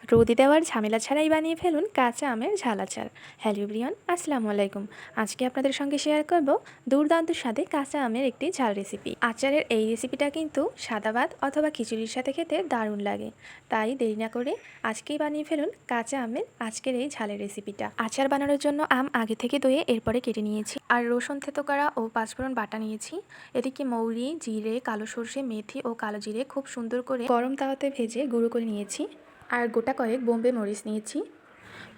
রোদে দেওয়ার ঝামেলা ছাড়াই বানিয়ে ফেলুন কাঁচা আমের ঝাল আচার। হ্যালো এভরিওয়ান, আসসালামু আলাইকুম। আজকে আপনাদের সঙ্গে শেয়ার করব দুর্দান্ত স্বাদে কাঁচা আমের একটি ঝাল রেসিপি। আচারের এই রেসিপিটা কিন্তু সাদা ভাত অথবা খিচুড়ির সাথে খেতে দারুণ লাগে। তাই দেরি না করে আজকেই বানিয়ে ফেলুন কাঁচা আমের আজকের এই ঝালের রেসিপিটা। আচার বানানোর জন্য আম আগে থেকে ধুয়ে এরপরে কেটে নিয়েছি, আর রসুন থেতো করা ও পাঁচফোড়ন বাটা নিয়েছি। এদিকে মৌরি, জিরে, কালো সর্ষে, মেথি ও কালো জিরে খুব সুন্দর করে গরম তাওয়াতে ভেজে গুঁড়ো করে নিয়েছি। আর গোটা কয়েক বোম্বে মরিচ নিয়েছি।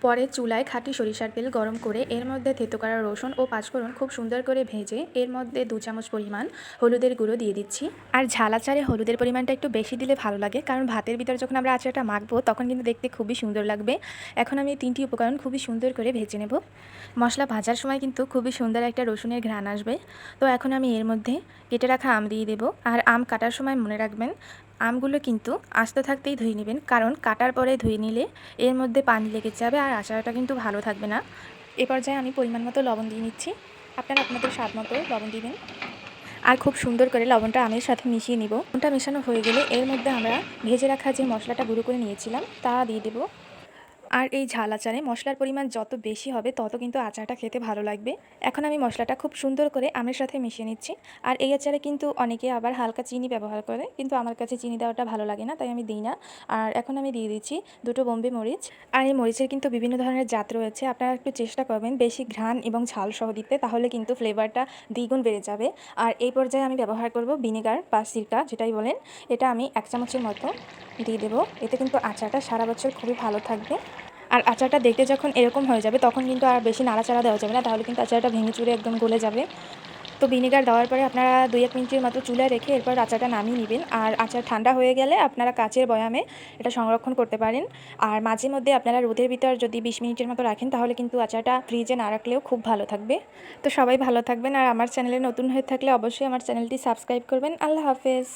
পরে চুলায় খাঁটি সরিষার তেল গরম করে এর মধ্যে থেতো করা রসুন ও পাঁচফোড়ন খুব সুন্দর করে ভেজে এর মধ্যে 2 চামচ পরিমাণ হলুদের গুঁড়ো দিয়ে দিচ্ছি। আর ঝাল আচারে হলুদের পরিমাণটা একটু বেশি দিলে ভালো লাগে, কারণ ভাতের ভিতরে যখন আমরা আচারটা মাখবো তখন কিন্তু দেখতে খুবই সুন্দর লাগবে। এখন আমি 3টি উপকরণ খুবই সুন্দর করে ভেজে নেব। মশলা ভাজার সময় কিন্তু খুবই সুন্দর একটা রসুনের ঘ্রাণ আসবে। তো এখন আমি এর মধ্যে কেটে রাখা আম দিয়ে দেবো। আর আম কাটার সময় মনে রাখবেন, আমগুলো কিন্তু আস্ত থাকতেই ধুয়ে নেবেন, কারণ কাটার পরে ধুয়ে নিলে এর মধ্যে পানি লেগে যাবে আর আচারটা কিন্তু ভালো থাকবে না। এ পর্যায়ে আমি পরিমাণ মতো লবণ দিয়ে নিচ্ছি। আপনারা আপনাদের স্বাদ মতো লবণ দিবেন। আর খুব সুন্দর করে লবণটা আমের সাথে মিশিয়ে নিব। লবণটা মেশানো হয়ে গেলে এর মধ্যে আমরা ভেজে রাখা যে মশলাটা গুঁড়ো করে নিয়েছিলাম তা দিয়ে দেবো। আর এই ঝাল আচারে মশলার পরিমাণ যত বেশি হবে তত কিন্তু আচারটা খেতে ভালো লাগবে। এখন আমি মশলাটা খুব সুন্দর করে আমের সাথে মিশিয়ে নিচ্ছি। আর এই আচারে কিন্তু অনেকে আবার হালকা চিনি ব্যবহার করে, কিন্তু আমার কাছে চিনি দেওয়াটা ভালো লাগে না, তাই আমি দিই না। আর এখন আমি দিয়ে দিচ্ছি 2টো বোম্বে মরিচ। আর এই মরিচের কিন্তু বিভিন্ন ধরনের জাত রয়েছে, আপনারা একটু চেষ্টা করবেন বেশি ঘ্রাণ এবং ঝাল সহ দিতে, তাহলে কিন্তু ফ্লেভারটা দ্বিগুণ বেড়ে যাবে। আর এই পর্যায়ে আমি ব্যবহার করব ভিনেগার বা সিরকা, যেটাই বলেন। এটা আমি 1 চামচের মতো দিয়ে দেবো। এতে কিন্তু আচারটা সারা বছর খুবই ভালো থাকবে। আর আচারটা দেখতে যখন এরকম হয়ে যাবে তখন কিন্তু আর বেশি নাড়াচাড়া দেওয়া যাবে না, তাহলে কিন্তু আচারটা ভেঙে চুরে একদম গলে যাবে। তো ভিনেগার দেওয়ার পরে আপনারা 2-1 মিনিটের মতো চুলায় রেখে এরপর আচারটা নামিয়ে নেবেন। আর আচার ঠান্ডা হয়ে গেলে আপনারা কাচের বয়ামে এটা সংরক্ষণ করতে পারেন। আর মাঝে মধ্যে আপনারা রোদের ভিতর যদি 20 মিনিটের মতো রাখেন তাহলে কিন্তু আচারটা ফ্রিজে না রাখলেও খুব ভালো থাকবে। তো সবাই ভালো থাকবেন, আর আমার চ্যানেলে নতুন হয়ে থাকলে অবশ্যই আমার চ্যানেলটি সাবস্ক্রাইব করবেন। আল্লাহ হাফেজ।